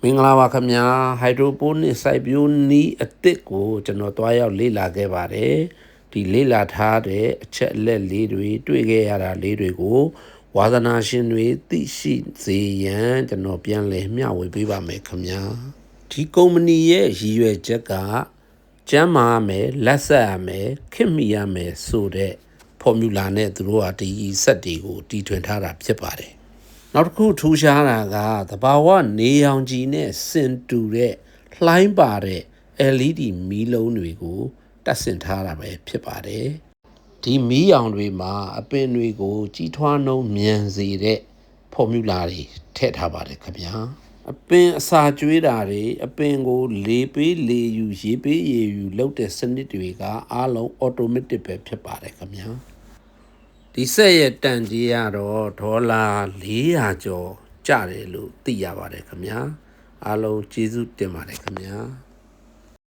မင်္ဂလာပါခင်ဗျာဟိုက်ဒရိုပိုနစ်စိုက်ပျိုးနည်းအသစ်ကိုကျွန်တော်တွားရောက်လေ့လာခဲ့ပါတယ်ဒီလေ့လာထားတဲ့အချက်အလက်လေးတွေတွေ့ခဲ့ရတာလေးတွေကိုဝါသနာရှင်တွေသိရှိစေရန်ကျွန်တော်ပြန်လည်မျှဝေပေးပါမယ်ခင်ဗျာဒီကုမ္ပဏီရဲ့ရည်ရွယ်ချက်ကကျန်းမာရမယ်လက်ဆက်ရမယ်ခင်မိရမယ်ဆိုတဲ့ဖော်မြူလာနဲ့သူတို့ကဒီစက်တွေကိုတီထွင်ထားတာဖြစ်ပါတယ်နောက်တစ်ခုထူးခြားတာကသဘာဝနေရောင်ခြည်နဲ့ဆင်တူတဲ့လှိုင်းပါတဲ့ LED မီးလုံးတွေကိုတပ်ဆင်ထားတာပဲဖြစ်ပါတယ်ဒီမီးရောင်တွေမှာအပင်တွေကိုကြီးထွားနှုန်းမြန်စေတဲ့ဖော်မြူလာတွေထည့်ထားပါတယ်ခင်ဗျာအပင်အစာကျွေးတာတွေအပင်ကိုလေပေးလေယူရေပေးရေယူလုပ်တဲ့စနစ်တွေကအားလုံး automatic ပဲဖြစ်ပါတယ်ခင်ဗျာဒီဆက်ရဲ့တန်ကြီးကတော့ဒေါ်လာ400ကျော်ကျတယ်လို့သိရပါတယ်ခင်ဗျာအားလုံးကျေးဇူးတင်ပါတယ်ခင်ဗျာ